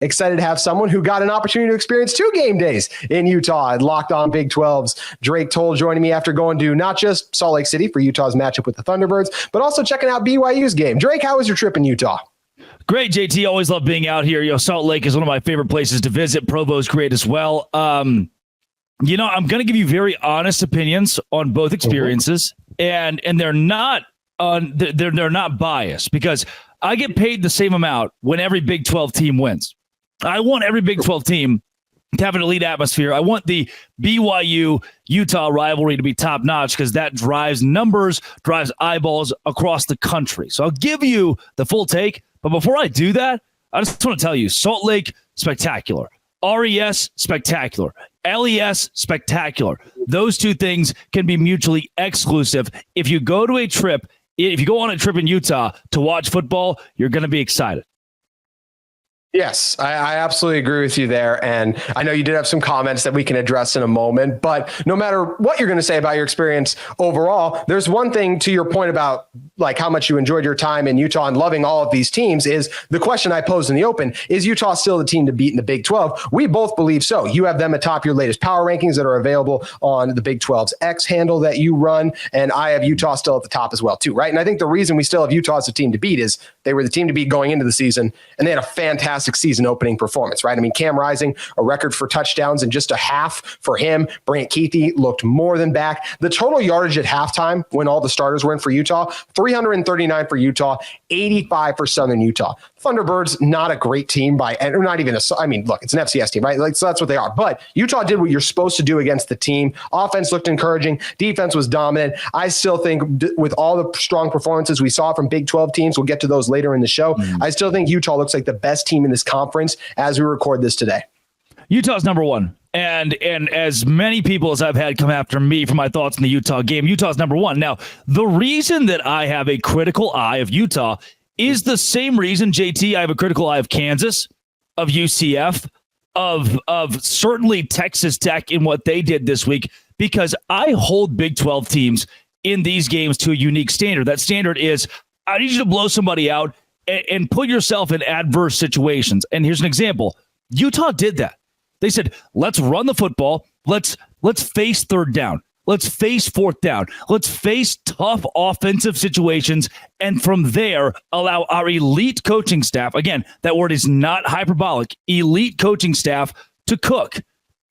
excited to have someone who got an opportunity to experience 2 game days in Utah and Locked On Big 12's Drake Toll joining me after going to not just Salt Lake City for Utah's matchup with the Thunderbirds, but also checking out BYU's game. Drake, how was your trip in Utah? Great, JT. Always love being out here. Salt Lake is one of my favorite places to visit. Provo's great as well. I'm going to give you very honest opinions on both experiences, and they're not they're not biased because I get paid the same amount when every Big 12 team wins. I want every Big 12 team to have an elite atmosphere. I want the BYU-Utah rivalry to be top-notch because that drives numbers, drives eyeballs across the country. So I'll give you the full take. But before I do that, I just want to tell you, Salt Lake, spectacular. RES, spectacular. LES, spectacular. Those 2 things can be mutually exclusive. If you go on a trip in Utah to watch football, you're going to be excited. Yes, I absolutely agree with you there. And I know you did have some comments that we can address in a moment, but no matter what you're going to say about your experience overall, there's one thing to your point about like how much you enjoyed your time in Utah and loving all of these teams is the question I posed in the open, is Utah still the team to beat in the Big 12? We both believe so. You have them atop your latest power rankings that are available on the Big 12's X handle that you run. And I have Utah still at the top as well too, right? And I think the reason we still have Utah as a team to beat is they were the team to beat going into the season, and they had a fantastic season opening performance, right? I mean, Cam Rising, a record for touchdowns in just a half for him. Brant Keithy looked more than back. The total yardage at halftime when all the starters were in for Utah, 339 for Utah, 85 for Southern Utah. Thunderbirds, not a great team look, it's an FCS team, right? Like, so that's what they are. But Utah did what you're supposed to do against the team. Offense looked encouraging. Defense was dominant. I still think with all the strong performances we saw from Big 12 teams, we'll get to those later in the show. I still think Utah looks like the best team in this conference as we record this today. Utah's number 1. And as many people as I've had come after me for my thoughts in the Utah game, Utah's number 1. Now, the reason that I have a critical eye of Utah is the same reason, JT, I have a critical eye of Kansas, of UCF, of certainly Texas Tech in what they did this week, because I hold Big 12 teams in these games to a unique standard. That standard is, I need you to blow somebody out and put yourself in adverse situations. And here's an example. Utah did that. They said, let's run the football. Let's face 3rd down. Let's face 4th down. Let's face tough offensive situations. And from there, allow our elite coaching staff, again, that word is not hyperbolic, elite coaching staff to cook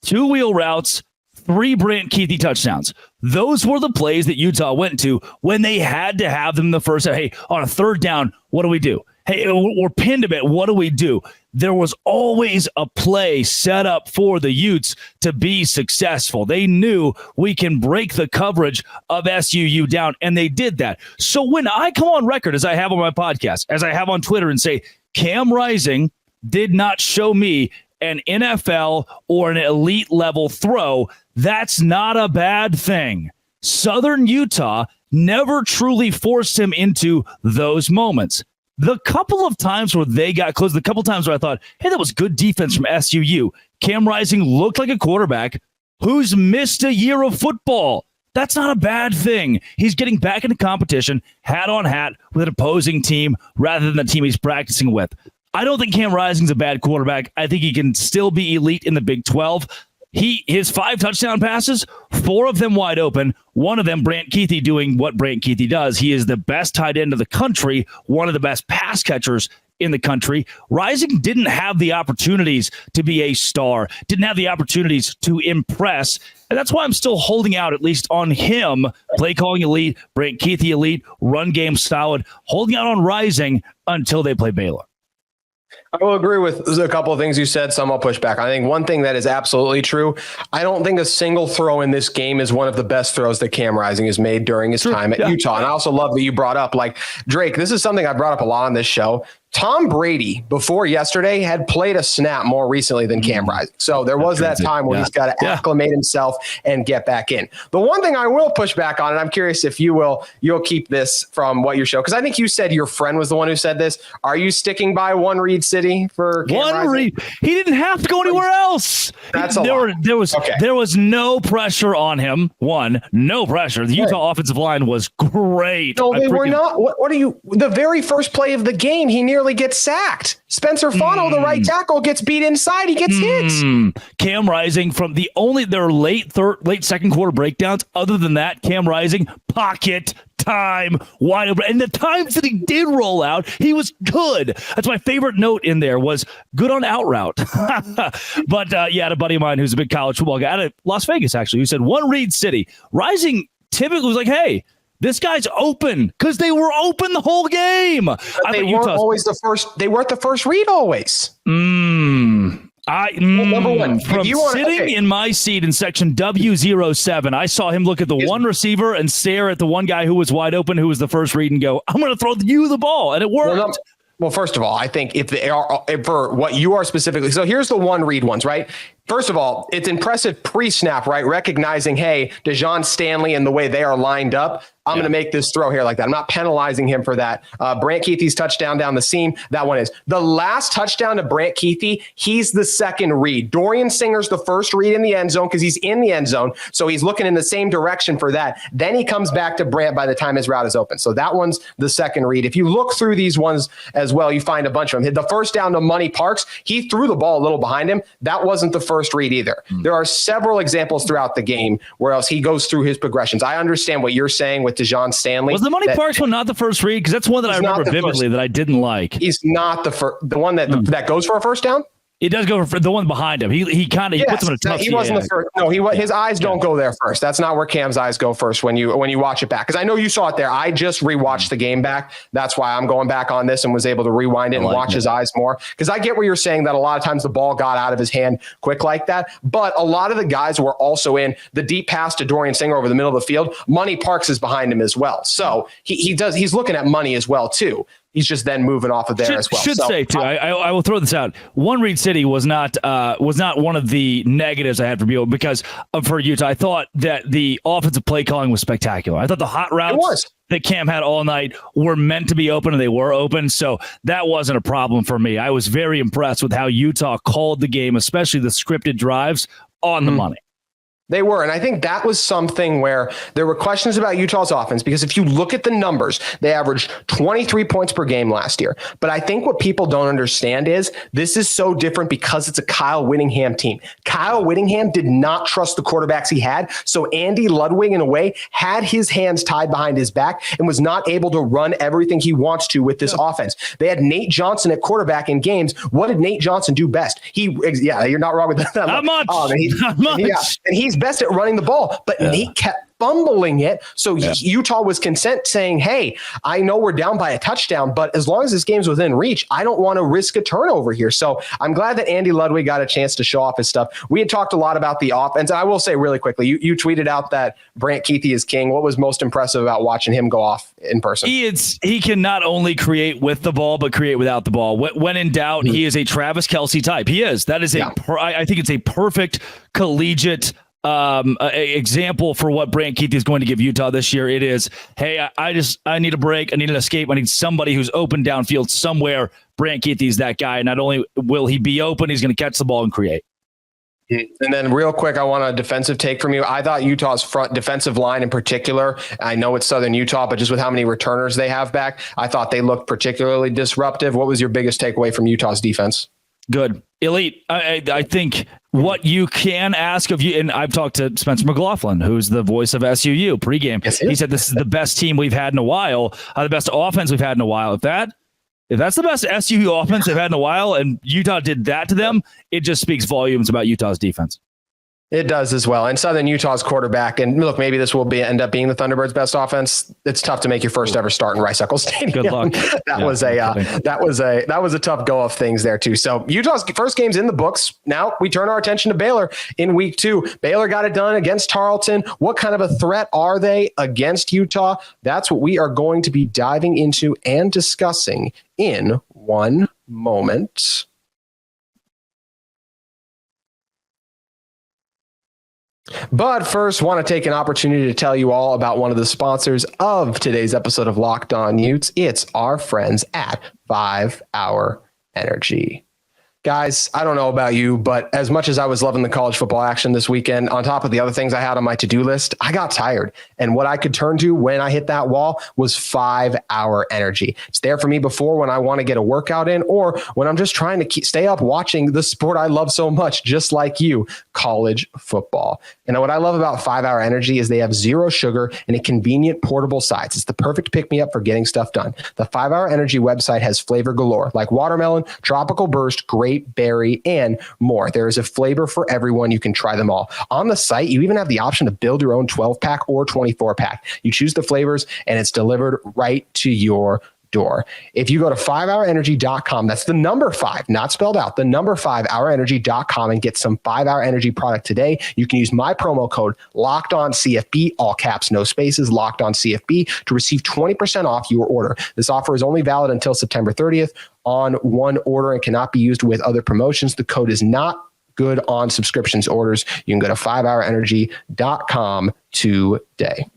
2 wheel routes, 3 Brant Keithy touchdowns. Those were the plays that Utah went to when they had to have them the first. Hey, on a 3rd down, what do we do? Hey, we're pinned a bit. What do we do? There was always a play set up for the Utes to be successful. They knew we can break the coverage of SUU down, and they did that. So when I come on record, as I have on my podcast, as I have on Twitter, and say Cam Rising did not show me an NFL or an elite level throw, that's not a bad thing. Southern Utah never truly forced him into those moments. The couple of times where they got close, the couple of times where I thought, hey, that was good defense from SUU. Cam Rising looked like a quarterback who's missed a year of football. That's not a bad thing. He's getting back into competition, hat on hat, with an opposing team rather than the team he's practicing with. I don't think Cam Rising's a bad quarterback. I think he can still be elite in the Big 12. His 5 touchdown passes, 4 of them wide open, 1 of them Brant Keithy doing what Brant Keithy does. He is the best tight end of the country, one of the best pass catchers in the country. Rising didn't have the opportunities to be a star, didn't have the opportunities to impress. And that's why I'm still holding out, at least on him. Play calling elite, Brant Keithy elite, run game solid, holding out on Rising until they play Baylor. I will agree with a couple of things you said. Some I'll push back. I think one thing that is absolutely true, I don't think a single throw in this game is one of the best throws that Cam Rising has made during his time at Utah. And I also love that you brought up, like, Drake, this is something I brought up a lot on this show. Tom Brady, before yesterday, had played a snap more recently than Cam Rising. So there was that time where he's got to acclimate himself and get back in. The one thing I will push back on, and I'm curious if you'll keep this from what you show, because I think you said your friend was the one who said this. Are you sticking by One Reed City for Cam One Rising? Reed? He didn't have to go anywhere else. There was no pressure on him. No pressure. The Utah offensive line was great. No, they were not. What are you? The very first play of the game, he nearly nearly gets sacked. Spencer Fano, the right tackle, gets beat inside. He gets hit. Cam Rising from their late second quarter breakdowns. Other than that, Cam Rising, pocket time, wide open. And the times that he did roll out, he was good. That's my favorite note in there, was good on out route. But I had a buddy of mine who's a big college football guy out of Las Vegas, actually, who said one Reed City. Rising typically was like, hey, this guy's open, because they were open the whole game. They weren't always the first. They weren't the first read always. Number one, from sitting in my seat in section W07, I saw him look at the one receiver and stare at the one guy who was wide open, who was the first read, and go, I'm going to throw you the ball. And it worked. Well, first of all, I think if they are for what you are specifically. So here's the one read ones, right? First of all, it's impressive pre-snap, right? Recognizing, hey, DeJon Stanley and the way they are lined up, I'm going to make this throw here like that. I'm not penalizing him for that. Brant Keithy's touchdown down the seam, that one is. The last touchdown to Brant Keithy, he's the second read. Dorian Singer's the first read in the end zone because he's in the end zone, so he's looking in the same direction for that. Then he comes back to Brant by the time his route is open. So that one's the second read. If you look through these ones as well, you find a bunch of them. The first down to Money Parks, he threw the ball a little behind him. That wasn't the first read either. There are several examples throughout the game where else he goes through his progressions. I understand what you're saying with DeJon Stanley. Was the Money Parks one not the first read? Because that's one that I remember vividly that I didn't like. He's not the one that goes for a first down. It does go for the one behind him. He puts him in a tough. He wasn't the first. No, his eyes don't go there first. That's not where Cam's eyes go first when you watch it back. Because I know you saw it there. I just rewatched the game back. That's why I'm going back on this and was able to rewind it and watch his eyes more. Because I get where you're saying that a lot of times the ball got out of his hand quick like that. But a lot of the guys were also in the deep pass to Dorian Singer over the middle of the field. Money Parks is behind him as well. So he's looking at Money as well too. He's just then moving off of there as well. Say too. I will throw this out. One Reed City was not one of the negatives I had for Utah. I thought that the offensive play calling was spectacular. I thought the hot routes that Cam had all night were meant to be open, and they were open. So that wasn't a problem for me. I was very impressed with how Utah called the game, especially the scripted drives on the money. They were. And I think that was something where there were questions about Utah's offense, because if you look at the numbers, they averaged 23 points per game last year. But I think what people don't understand is this is so different because it's a Kyle Whittingham team. Kyle Whittingham did not trust the quarterbacks he had. So Andy Ludwig, in a way, had his hands tied behind his back and was not able to run everything he wants to with this offense. They had Nate Johnson at quarterback in games. What did Nate Johnson do best? You're not wrong with that. Not much. Not much. Yeah, and he's best at running the ball, but Nate kept fumbling it. So Utah was content saying, hey, I know we're down by a touchdown, but as long as this game's within reach, I don't want to risk a turnover here. So I'm glad that Andy Ludwig got a chance to show off his stuff. We had talked a lot about the offense. And I will say really quickly, you tweeted out that Brant Keithy is king. What was most impressive about watching him go off in person? He can not only create with the ball, but create without the ball. When in doubt, he is a Travis Kelce type. He is. That is I think it's a perfect collegiate example for what Brant Keithy is going to give Utah this year. It is, hey, I need a break. I need an escape. I need somebody who's open downfield somewhere. Brant Keithy's that guy. Not only will he be open, he's going to catch the ball and create. And then real quick, I want a defensive take from you. I thought Utah's front defensive line in particular, I know it's Southern Utah, but just with how many returners they have back, I thought they looked particularly disruptive. What was your biggest takeaway from Utah's defense? Good. Elite. I think what you can ask of you, and I've talked to Spencer McLaughlin, who's the voice of SUU pregame. Yes, he said this is the best team we've had in a while, the best offense we've had in a while. If that's the best SUU offense they've had in a while, and Utah did that to them, it just speaks volumes about Utah's defense. It does as well. And Southern Utah's quarterback, and look, maybe this will end up being the Thunderbirds' best offense. It's tough to make your first ever start in Rice-Eccles Stadium. Good luck. That was a tough go of things there too. So Utah's first game's in the books. Now we turn our attention to Baylor in week 2. Baylor got it done against Tarleton. What kind of a threat are they against Utah? That's what we are going to be diving into and discussing in one moment. But first, want to take an opportunity to tell you all about one of the sponsors of today's episode of Locked On Utes. It's our friends at 5 Hour Energy. Guys, I don't know about you, but as much as I was loving the college football action this weekend, on top of the other things I had on my to-do list, I got tired. And what I could turn to when I hit that wall was 5-hour energy. It's there for me before when I want to get a workout in, or when I'm just trying to stay up watching the sport I love so much, just like you, college football. And what I love about 5-hour energy is they have zero sugar and a convenient portable size. It's the perfect pick-me-up for getting stuff done. The 5-hour energy website has flavor galore, like watermelon, tropical burst, grape, berry, and more. There is a flavor for everyone. You can try them all. On the site, you even have the option to build your own 12-pack or 24-pack. You choose the flavors, and it's delivered right to your door. If you go to 5hourenergy.com, that's the number 5, not spelled out, the number 5hourenergy.com, and get some 5-hour energy product today, you can use my promo code LOCKEDONCFB, all caps, no spaces, LOCKEDONCFB, to receive 20% off your order. This offer is only valid until September 30th on one order and cannot be used with other promotions. The code is not good on subscriptions orders. You can go to 5hourenergy.com today.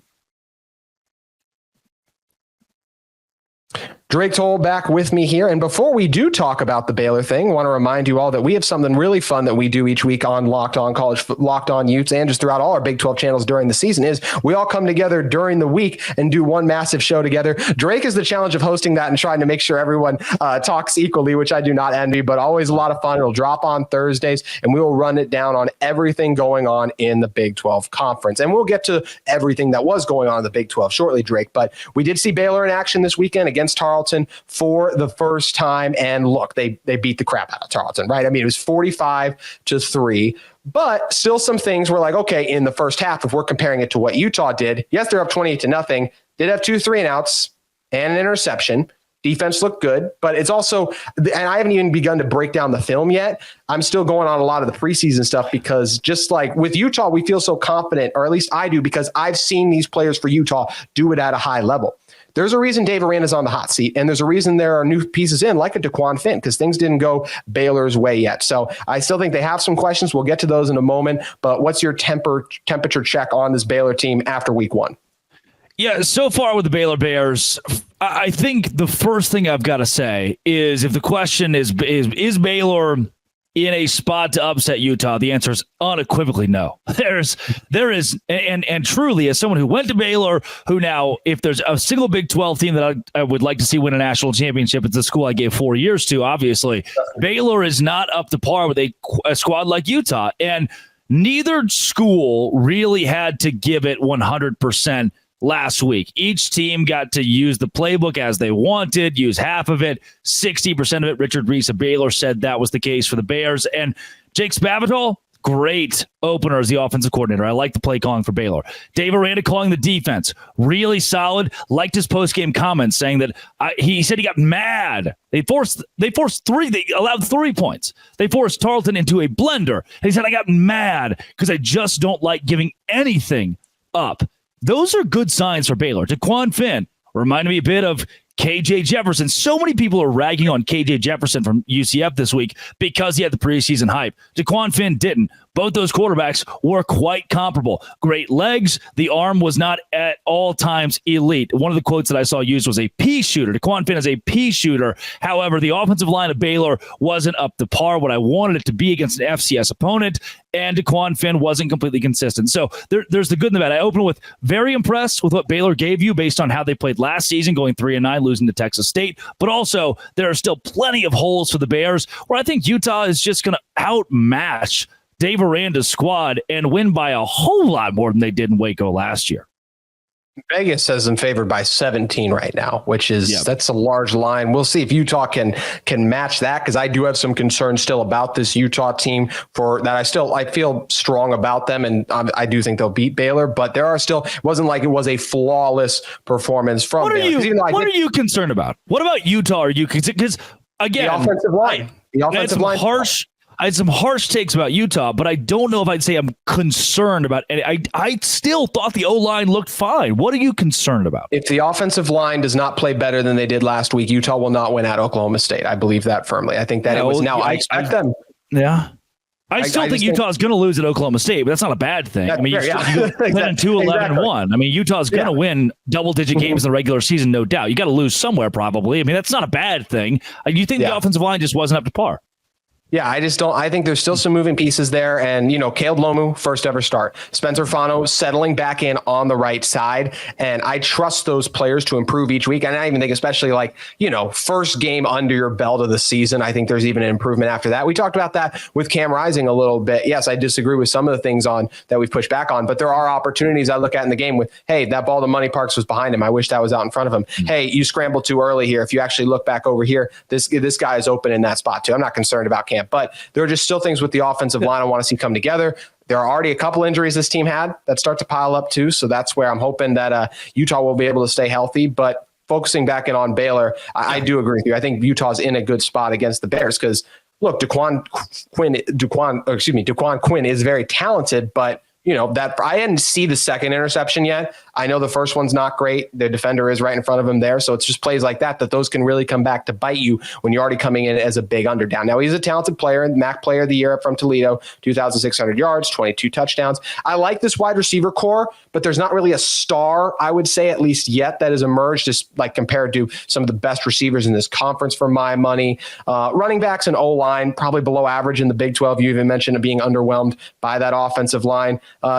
Drake Toll back with me here. And before we do talk about the Baylor thing, I want to remind you all that we have something really fun that we do each week on Locked On College, Locked On Utes, and just throughout all our Big 12 channels during the season is we all come together during the week and do one massive show together. Drake is the challenge of hosting that and trying to make sure everyone talks equally, which I do not envy, but always a lot of fun. It'll drop on Thursdays, and we will run it down on everything going on in the Big 12 conference. And we'll get to everything that was going on in the Big 12 shortly, Drake. But we did see Baylor in action this weekend against Tarleton for the first time. And look, they beat the crap out of Tarleton, right? I mean, it was 45-3, but still some things were like, okay, in the first half, if we're comparing it to what Utah did, yes, they're up 28-0, did have 2 3-and-outs and an interception. Defense looked good, but it's also, and I haven't even begun to break down the film yet. I'm still going on a lot of the preseason stuff because just like with Utah, we feel so confident, or at least I do, because I've seen these players for Utah do it at a high level. There's a reason Dave Aranda's on the hot seat, and there's a reason there are new pieces in, like a DeQuan Finn, because things didn't go Baylor's way yet. So I still think they have some questions. We'll get to those in a moment. But what's your temperature check on this Baylor team after week 1? Yeah, so far with the Baylor Bears, I think the first thing I've got to say is if the question is Baylor in a spot to upset Utah, the answer is unequivocally no. There is, and truly, as someone who went to Baylor, who now, if there's a single Big 12 team that I would like to see win a national championship, it's the school I gave 4 years to, obviously. Baylor is not up to par with a squad like Utah, and neither school really had to give it 100% last week. Each team got to use the playbook as they wanted, use half of it, 60% of it. Richard Reese of Baylor said that was the case for the Bears. And Jake Spavital, great opener as the offensive coordinator. I like the play calling for Baylor. Dave Aranda calling the defense. Really solid. Liked his post-game comments saying that he said he got mad. They forced 3. They allowed 3 points. They forced Tarleton into a blender. And he said, I got mad because I just don't like giving anything up. Those are good signs for Baylor. DeQuan Finn reminded me a bit of KJ Jefferson. So many people are ragging on KJ Jefferson from UCF this week because he had the preseason hype. DeQuan Finn didn't. Both those quarterbacks were quite comparable. Great legs. The arm was not at all times elite. One of the quotes that I saw used was a pea shooter. DeQuan Finn is a pea shooter. However, the offensive line of Baylor wasn't up to par what I wanted it to be against an FCS opponent, and DeQuan Finn wasn't completely consistent. So there's the good and the bad. I open with very impressed with what Baylor gave you based on how they played last season, going 3-9, losing to Texas State. But also, there are still plenty of holes for the Bears where I think Utah is just going to outmatch Dave Aranda's squad and win by a whole lot more than they did in Waco last year. Vegas has them favored by 17 right now, which is that's a large line. We'll see if Utah can match that, because I do have some concerns still about this Utah team for that. I feel strong about them, and I do think they'll beat Baylor, but there are still, it wasn't like it was a flawless performance from Baylor. What are you concerned about? What about Utah? Are you, because again, the offensive line. I had some harsh takes about Utah, but I don't know if I'd say I'm concerned about it. I still thought the O-line looked fine. What are you concerned about? If the offensive line does not play better than they did last week, Utah will not win at Oklahoma State. I believe that firmly. I think that it was now. I expect them. Yeah. I still think Utah's going to lose at Oklahoma State, but that's not a bad thing. I mean, you're 10-2, 11-1. I mean, Utah's going to win double-digit games in the regular season, no doubt. You got to lose somewhere, probably. I mean, that's not a bad thing. You think the offensive line just wasn't up to par? Yeah, I think there's still some moving pieces there. And, Caleb Lomu, first ever start. Spencer Fano settling back in on the right side. And I trust those players to improve each week. And I even think especially first game under your belt of the season, I think there's even an improvement after that. We talked about that with Cam Rising a little bit. Yes, I disagree with some of the things that we've pushed back on, but there are opportunities I look at in the game with, hey, that ball to Money Parks was behind him. I wish that was out in front of him. Mm-hmm. Hey, you scrambled too early here. If you actually look back over here, this guy is open in that spot too. I'm not concerned about Cam. But there are just still things with the offensive line I want to see come together. There are already a couple injuries this team had that start to pile up too. So that's where I'm hoping that Utah will be able to stay healthy. But focusing back in on Baylor, I do agree with you. I think Utah's in a good spot against the Bears because, look, Daquan Quinn is very talented, but that I didn't see the second interception yet. I know the first one's not great. The defender is right in front of him there. So it's just plays like that those can really come back to bite you when you're already coming in as a big underdown. Now, he's a talented player and MAC player of the year from Toledo, 2,600 yards, 22 touchdowns. I like this wide receiver core, but there's not really a star, I would say, at least yet, that has emerged just like compared to some of the best receivers in this conference for my money. Running backs and O-line, probably below average in the Big 12. You even mentioned being underwhelmed by that offensive line.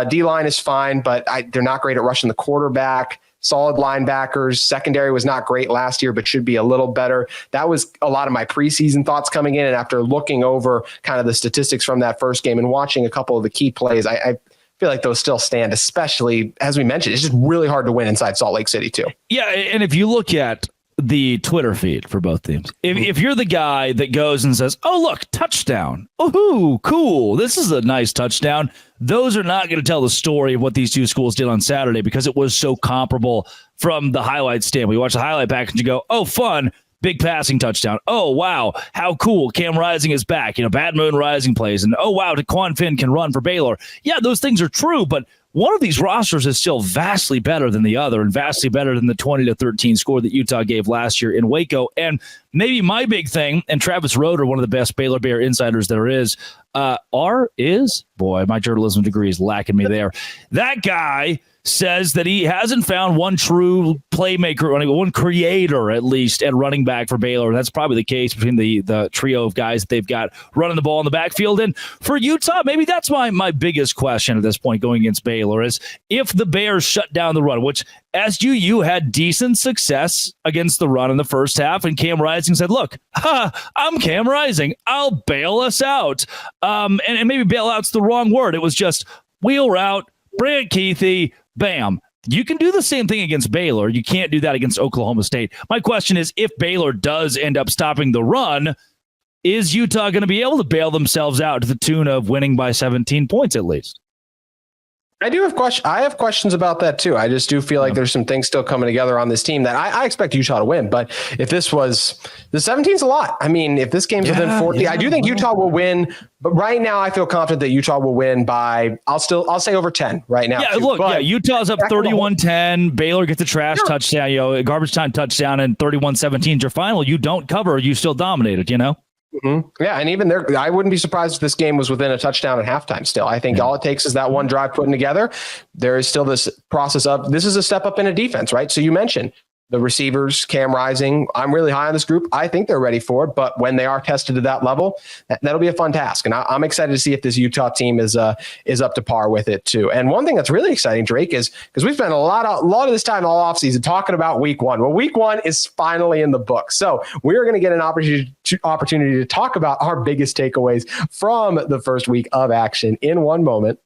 D-line is fine, but they're not great at rushing the quarterback. Solid linebackers. Secondary was not great last year, but should be a little better. That was a lot of my preseason thoughts coming in. And after looking over kind of the statistics from that first game and watching a couple of the key plays, I feel like those still stand, especially, as we mentioned, it's just really hard to win inside Salt Lake City too. Yeah, and if you look at the Twitter feed for both teams, if you're the guy that goes and says, oh, look, touchdown. Oh, cool. This is a nice touchdown. Those are not going to tell the story of what these two schools did on Saturday because it was so comparable from the highlight stand. We watch the highlight back and you go, oh, fun. Big passing touchdown. Oh, wow. How cool. Cam Rising is back. Bad Moon Rising plays. And, oh, wow, Daquan Finn can run for Baylor. Yeah, those things are true, but one of these rosters is still vastly better than the other and vastly better than the 20-13 score that Utah gave last year in Waco. And maybe my big thing, and Travis Roeder, one of the best Baylor Bear insiders there is, boy, my journalism degree is lacking me there. That guy says that he hasn't found one true playmaker, one creator at least at running back for Baylor. And that's probably the case between the trio of guys that they've got running the ball in the backfield. And for Utah, maybe that's my biggest question at this point going against Baylor is if the Bears shut down the run, which SUU had decent success against the run in the first half. And Cam Rising said, look, I'm Cam Rising. I'll bail us out. And maybe bail out's the wrong word. It was just wheel route, Brant Keithy, bam. You can do the same thing against Baylor. You can't do that against Oklahoma State. My question is, if Baylor does end up stopping the run, is Utah going to be able to bail themselves out to the tune of winning by 17 points at least? I have questions about that too. I just do feel like there's some things still coming together on this team that I expect Utah to win. But if this was the 17's a lot. I mean, if this game's within 40, I do think Utah will win. But right now, I feel confident that Utah will win by, I'll say over 10 right now. Yeah, look, Utah's up 31-10. Baylor gets a trash touchdown, a garbage time touchdown, and 31-17 is your final. You don't cover, you still dominated, Mm-hmm. Yeah, and even there, I wouldn't be surprised if this game was within a touchdown at halftime still. I think all it takes is that one drive putting together. There is still this process of, this is a step up in a defense, right? So you mentioned the receivers, Cam Rising. I'm really high on this group. I think they're ready for it, but when they are tested to that level, that'll be a fun task. And I'm excited to see if this Utah team is up to par with it too. And one thing that's really exciting, Drake, is because we've spent a lot of this time all offseason talking about week one. Well, week one is finally in the book. So we're going to get an opportunity to talk about our biggest takeaways from the first week of action in one moment.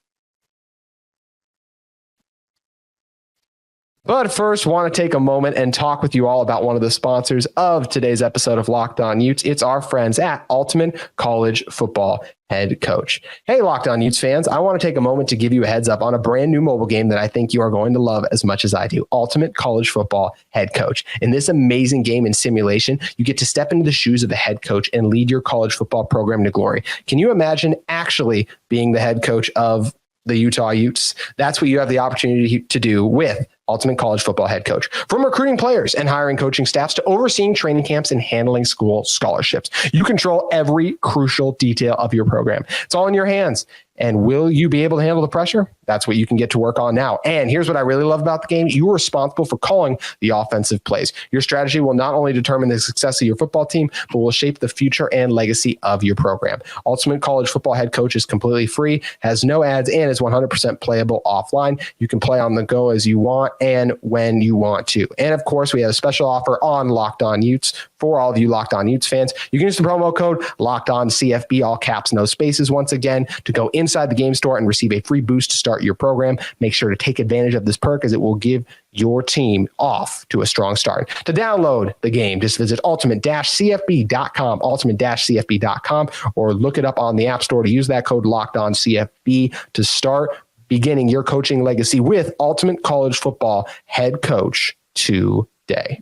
But first, want to take a moment and talk with you all about one of the sponsors of today's episode of Locked On Utes. It's our friends at Ultimate College Football Head Coach. Hey, Locked On Utes fans, I want to take a moment to give you a heads up on a brand new mobile game that I think you are going to love as much as I do. Ultimate College Football Head Coach. In this amazing game and simulation, you get to step into the shoes of the head coach and lead your college football program to glory. Can you imagine actually being the head coach of the Utah Utes? That's what you have the opportunity to do with Ultimate College Football Head Coach. From recruiting players and hiring coaching staffs to overseeing training camps and handling school scholarships, you control every crucial detail of your program. It's all in your hands. And will you be able to handle the pressure? That's what you can get to work on now. And here's what I really love about the game. You are responsible for calling the offensive plays. Your strategy will not only determine the success of your football team, but will shape the future and legacy of your program. Ultimate College Football Head Coach is completely free, has no ads, and is 100% playable offline. You can play on the go as you want and when you want to. And of course, we have a special offer on Locked On Utes for all of you Locked On Utes fans. You can use the promo code Locked On CFB, all caps, no spaces, once again, to go inside the game store and receive a free boost to start your program. Make sure to take advantage of this perk as it will give your team off to a strong start. To download the game, just visit ultimate-cfb.com, ultimate-cfb.com, or look it up on the App Store to use that code Locked On CFB to start beginning your coaching legacy with Ultimate College Football Head Coach today.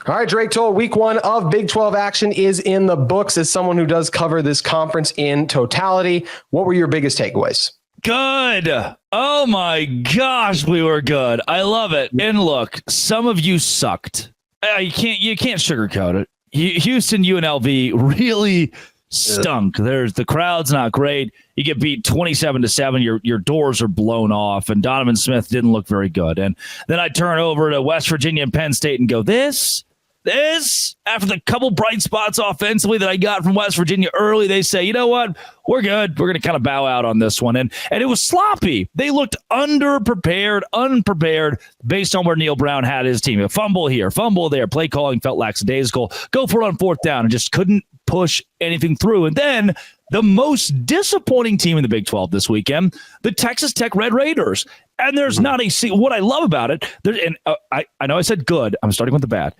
All right, Drake Toll, week 1 of Big 12 action is in the books. As someone who does cover this conference in totality, what were your biggest takeaways? Good. Oh my gosh, we were good. I love it. And look, some of you sucked. You can't sugarcoat it. Houston UNLV really stunk. The crowd's not great. You get beat 27-7. Your doors are blown off, and Donovan Smith didn't look very good. And then I turn over to West Virginia and Penn State and go, this, after the couple bright spots offensively that I got from West Virginia early, they say, you know what? We're good. We're going to kind of bow out on this one. And it was sloppy. They looked unprepared based on where Neil Brown had his team. A fumble here, fumble there. Play calling felt lackadaisical. Go for it on 4th down and just couldn't push anything through. And then the most disappointing team in the Big 12 this weekend, the Texas Tech Red Raiders. And there's not what I love about it, I know I said good. I'm starting with the bad.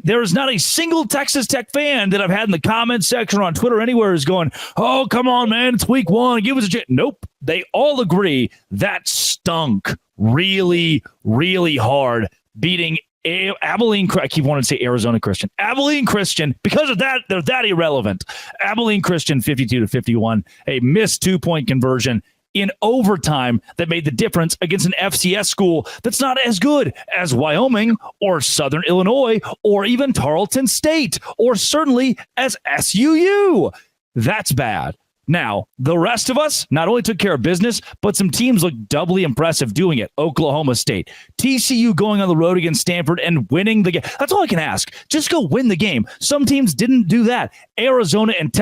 There is not a single Texas Tech fan that I've had in the comments section or on Twitter anywhere is going, oh, come on, man, it's week 1. Give us a chance. Nope. They all agree that stunk really, really hard, beating Abilene. I keep wanting to say Arizona Christian. Abilene Christian, because of that, they're that irrelevant. Abilene Christian 52-51, a missed 2-point conversion in overtime that made the difference against an FCS school that's not as good as Wyoming or Southern Illinois or even Tarleton State or certainly as SUU. That's bad. Now, the rest of us not only took care of business, but some teams looked doubly impressive doing it. Oklahoma State, TCU going on the road against Stanford and winning the game. That's all I can ask. Just go win the game. Some teams didn't do that. Arizona and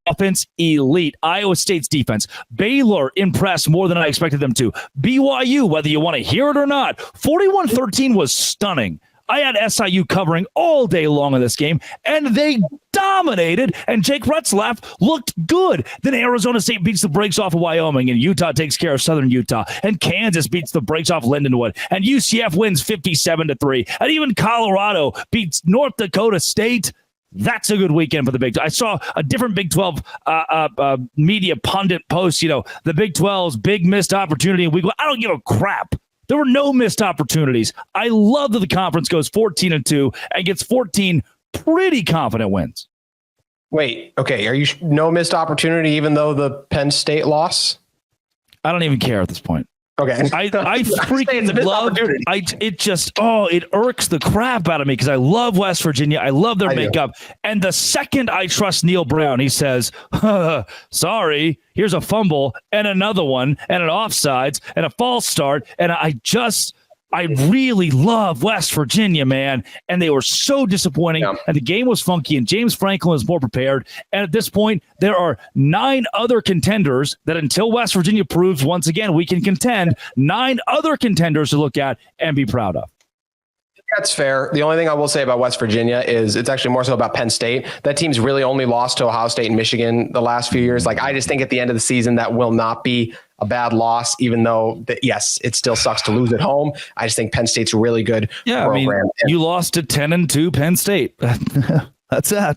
offense, elite. Iowa State's defense. Baylor impressed more than I expected them to. BYU, whether you want to hear it or not, 41-13 was stunning. I had SIU covering all day long in this game, and they dominated, and Jake Retzlaff looked good. Then Arizona State beats the brakes off of Wyoming, and Utah takes care of Southern Utah, and Kansas beats the brakes off Lindenwood, and UCF wins 57-3, and even Colorado beats North Dakota State. That's a good weekend for the Big 12. I saw a different Big 12 media pundit post, the Big 12's big missed opportunity in week 1. I don't give a crap. There were no missed opportunities. I love that the conference goes 14-2 and gets 14 pretty confident wins. Wait, okay. Are you no missed opportunity even though the Penn State loss? I don't even care at this point. Okay. I freaking love it irks the crap out of me because I love West Virginia. I love their makeup. And the second I trust Neil Brown, he says, sorry, here's a fumble and another one and an offsides and a false start. And I really love West Virginia, man. And they were so disappointing. Yeah. And the game was funky, and James Franklin was more prepared. And at this point, there are 9 other contenders that until West Virginia proves once again we can contend, 9 other contenders to look at and be proud of. That's fair. The only thing I will say about West Virginia is it's actually more so about Penn State. That team's really only lost to Ohio State and Michigan the last few years. I just think at the end of the season, that will not be a bad loss, even though, yes, it still sucks to lose at home. I just think Penn State's a really good program. You lost to 10-2 Penn State. That's that.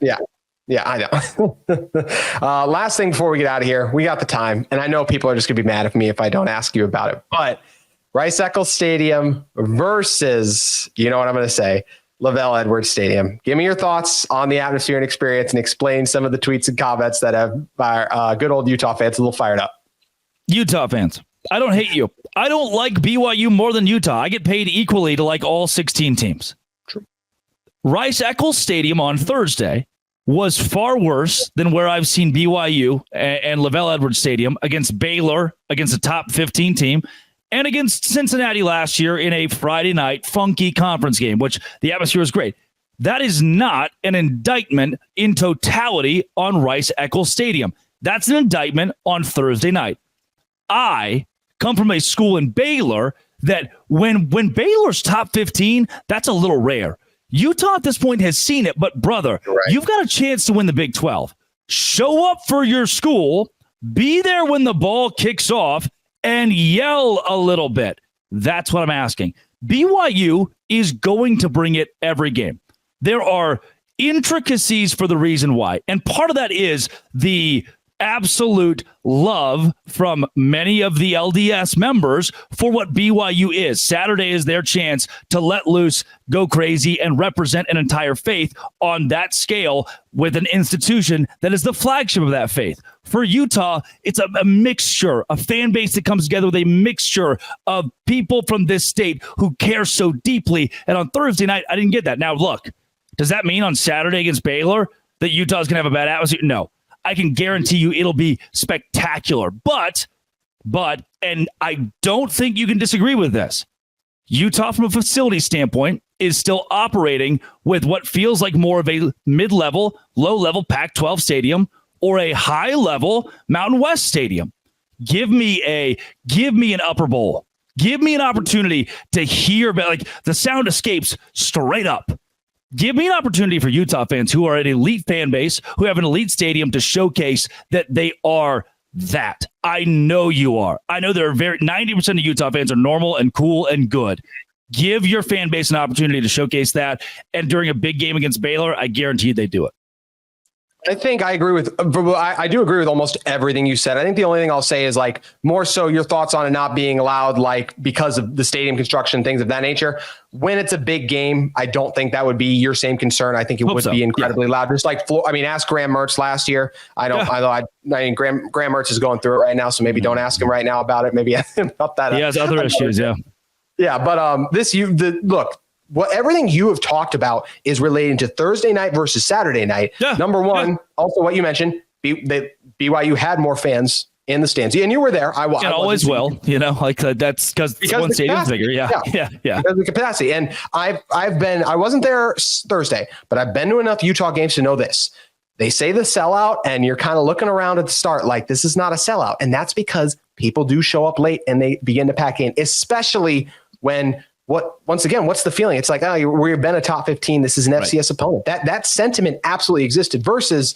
Yeah, I know. Last thing before we get out of here, we got the time, and I know people are just going to be mad at me if I don't ask you about it, but Rice-Eccles Stadium versus, you know what I'm going to say, Lavelle Edwards Stadium. Give me your thoughts on the atmosphere and experience and explain some of the tweets and comments that have our good old Utah fans a little fired up. Utah fans, I don't hate you. I don't like BYU more than Utah. I get paid equally to like all 16 teams. True. Rice-Eccles Stadium on Thursday was far worse than where I've seen BYU and Lavelle Edwards Stadium against Baylor, against a top 15 team, and against Cincinnati last year in a Friday night funky conference game, which the atmosphere was great. That is not an indictment in totality on Rice-Eccles Stadium. That's an indictment on Thursday night. I come from a school in Baylor that when Baylor's top 15, that's a little rare. Utah at this point has seen it, but brother, You've got a chance to win the Big 12. Show up for your school, be there when the ball kicks off, and yell a little bit. That's what I'm asking. BYU is going to bring it every game. There are intricacies for the reason why. And part of that is the absolute love from many of the LDS members for what BYU is. Saturday is their chance to let loose, go crazy, and represent an entire faith on that scale with an institution that is the flagship of that faith. For Utah, it's a mixture, a fan base that comes together with a mixture of people from this state who care so deeply. And on Thursday night, I didn't get that. Now, look, does that mean on Saturday against Baylor that Utah's going to have a bad atmosphere? No. I can guarantee you it'll be spectacular. But, and I don't think you can disagree with this, Utah, from a facility standpoint, is still operating with what feels like more of a mid-level, low-level Pac-12 stadium or a high-level Mountain West stadium. Give me an upper bowl. Give me an opportunity to hear, like, the sound escapes straight up. Give me an opportunity for Utah fans who are an elite fan base, who have an elite stadium, to showcase that they are that. I know you are. I know there are 90% of Utah fans are normal and cool and good. Give your fan base an opportunity to showcase that. And during a big game against Baylor, I guarantee they do it. I think I agree with, I do agree with almost everything you said. I think the only thing I'll say is, like, more so your thoughts on it not being allowed, like, because of the stadium construction, things of that nature. When it's a big game, I don't think that would be your same concern. I think it would be incredibly loud. Just like, ask Graham Mertz last year. I mean, Graham Mertz is going through it right now, so maybe don't ask him right now about it. Maybe ask him about that. He has other issues. Yeah. Yeah. But look, what everything you have talked about is relating to Thursday night versus Saturday night. Yeah. Number one, also what you mentioned, BYU had more fans in the stands, and you were there. I always will, that's because one stadium's bigger. Yeah. Because of the capacity. And I wasn't there Thursday, but I've been to enough Utah games to know this. They say the sellout, and you're kind of looking around at the start like this is not a sellout, and that's because people do show up late and they begin to pack in, especially when. Once again, what's the feeling? It's like, we've been a top 15. This is an FCS opponent. That sentiment absolutely existed versus,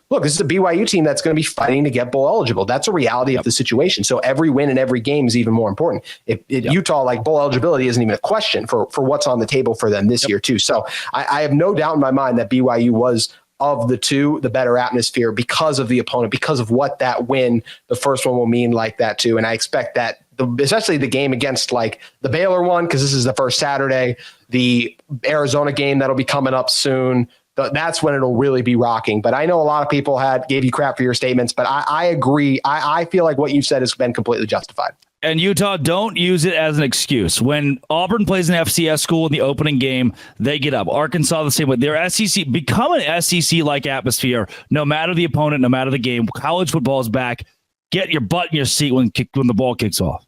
look, this is a BYU team that's going to be fighting to get bowl eligible. That's a reality of the situation. So every win in every game is even more important. Utah, like, bowl eligibility isn't even a question for what's on the table for them this year too. So I have no doubt in my mind that BYU was, of the two, the better atmosphere because of the opponent, because of what that win, the first one, will mean like that too. And I expect that especially the game against, like, the Baylor one, because this is the first Saturday, the Arizona game that'll be coming up soon. That's when it'll really be rocking. But I know a lot of people gave you crap for your statements, but I agree. I feel like what you said has been completely justified. And Utah, don't use it as an excuse. When Auburn plays an FCS school in the opening game, they get up. Arkansas, the same way. Their SEC, become an SEC-like atmosphere, no matter the opponent, no matter the game. College football is back. Get your butt in your seat when the ball kicks off.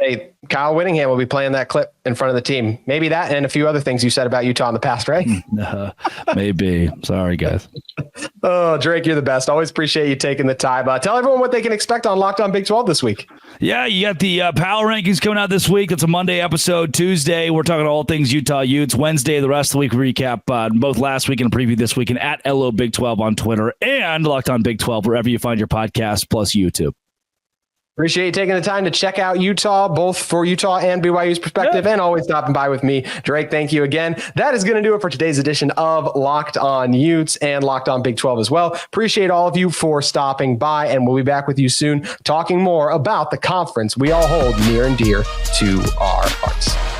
Hey, Kyle Whittingham will be playing that clip in front of the team. Maybe that and a few other things you said about Utah in the past, right? Maybe. Sorry, guys. Oh, Drake, you're the best. Always appreciate you taking the time. Tell everyone what they can expect on Locked On Big 12 this week. Yeah, you got the power rankings coming out this week. It's a Monday episode. Tuesday, we're talking all things Utah Utes. Wednesday, the rest of the week recap, both last week and preview this week, and at LO Big 12 on Twitter, and Locked On Big 12 wherever you find your podcast, plus YouTube. Appreciate you taking the time to check out Utah, both for Utah and BYU's perspective, and always stopping by with me. Drake, thank you again. That is going to do it for today's edition of Locked On Utes and Locked On Big 12 as well. Appreciate all of you for stopping by, and we'll be back with you soon talking more about the conference we all hold near and dear to our hearts.